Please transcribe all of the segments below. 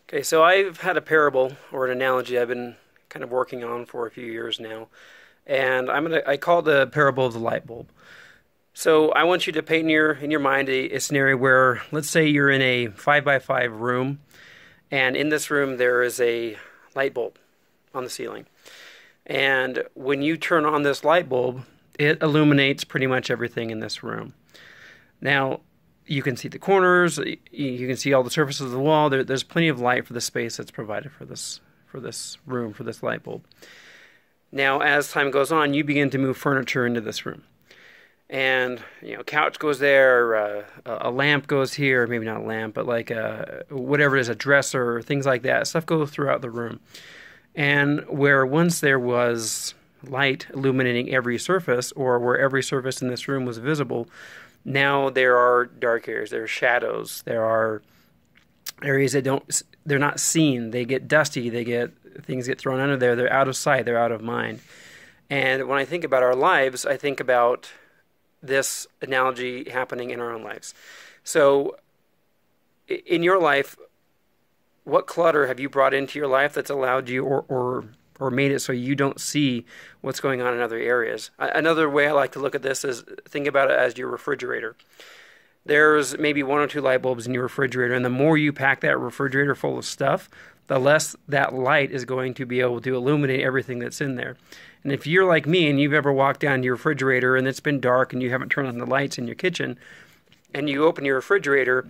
Okay, so I've had a parable or an analogy I've been kind of working on for a few years now, and I call it the parable of the light bulb. So I want you to paint in your mind a scenario where, let's say you're in a 5 by 5 room, and in this room there is a light bulb on the ceiling. And when you turn on this light bulb, it illuminates pretty much everything in this room. Now, you can see the corners, you can see all the surfaces of the wall. There's plenty of light for the space that's provided for this room, for this light bulb. Now, as time goes on, you begin to move furniture into this room. And, couch goes there, a lamp goes here, maybe not a lamp, but like whatever it is, a dresser, things like that. Stuff goes throughout the room. And where once there was light illuminating every surface, or where every surface in this room was visible, now there are dark areas, there are shadows, there are areas that they're not seen, they get dusty, things get thrown under there, they're out of sight, they're out of mind. And when I think about our lives, I think about this analogy happening in our own lives. So, in your life, what clutter have you brought into your life that's allowed you or made it so you don't see what's going on in other areas? Another way I like to look at this is think about it as your refrigerator. There's maybe 1 or 2 light bulbs in your refrigerator, and the more you pack that refrigerator full of stuff, the less that light is going to be able to illuminate everything that's in there. And if you're like me and you've ever walked down to your refrigerator and it's been dark and you haven't turned on the lights in your kitchen, and you open your refrigerator,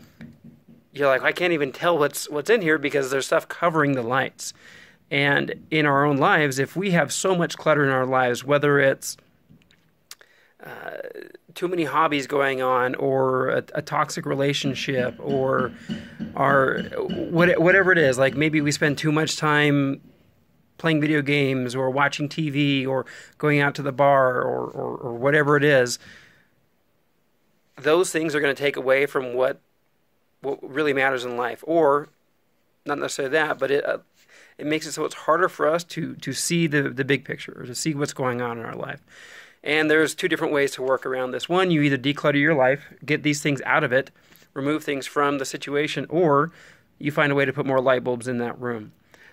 you're like, I can't even tell what's in here because there's stuff covering the lights. And in our own lives, if we have so much clutter in our lives, whether it's too many hobbies going on, or a toxic relationship, or whatever it is, like maybe we spend too much time playing video games or watching TV or going out to the bar or whatever it is, those things are going to take away from what really matters in life. Or not necessarily that, but it makes it so it's harder for us to see the big picture, or to see what's going on in our life. And there's 2 different ways to work around this. One, you either declutter your life, get these things out of it, remove things from the situation, or you find a way to put more light bulbs in that room.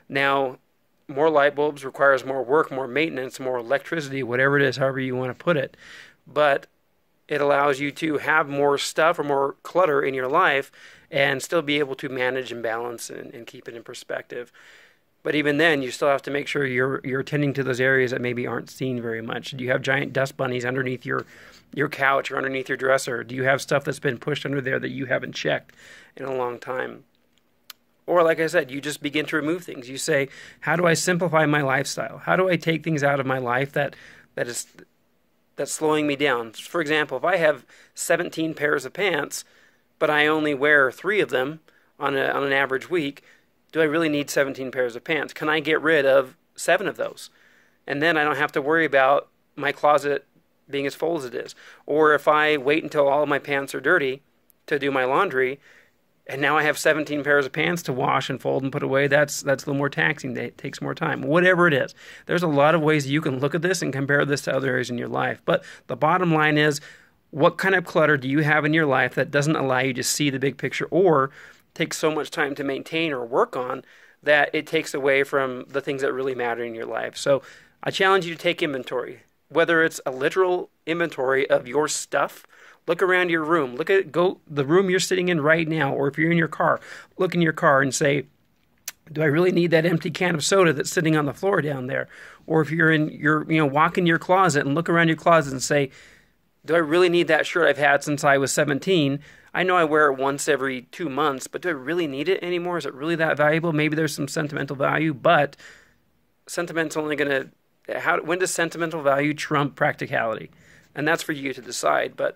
Now, more light bulbs requires more work, more maintenance, more electricity, whatever it is, however you want to put it. But it allows you to have more stuff or more clutter in your life and still be able to manage and balance and keep it in perspective. But even then, you still have to make sure you're attending to those areas that maybe aren't seen very much. Do you have giant dust bunnies underneath your couch or underneath your dresser? Do you have stuff that's been pushed under there that you haven't checked in a long time? Or like I said, you just begin to remove things. You say, how do I simplify my lifestyle? How do I take things out of my life that's slowing me down? For example, if I have 17 pairs of pants, but I only wear 3 of them on an average week, do I really need 17 pairs of pants? Can I get rid of 7 of those? And then I don't have to worry about my closet being as full as it is. Or if I wait until all of my pants are dirty to do my laundry, and now I have 17 pairs of pants to wash and fold and put away, that's a little more taxing. It takes more time. Whatever it is. There's a lot of ways you can look at this and compare this to other areas in your life. But the bottom line is, what kind of clutter do you have in your life that doesn't allow you to see the big picture, or takes so much time to maintain or work on that it takes away from the things that really matter in your life? So I challenge you to take inventory, whether it's a literal inventory of your stuff. Look around your room. Go the room you're sitting in right now, or if you're in your car, look in your car and say, do I really need that empty can of soda that's sitting on the floor down there? Or if you're walk in your closet and look around your closet and say, do I really need that shirt I've had since I was 17? I know I wear it once every 2 months, but do I really need it anymore? Is it really that valuable? Maybe there's some sentimental value, but sentiment's only going to... When does sentimental value trump practicality? And that's for you to decide, but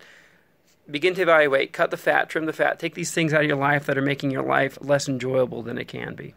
begin to evaluate, cut the fat, trim the fat, take these things out of your life that are making your life less enjoyable than it can be.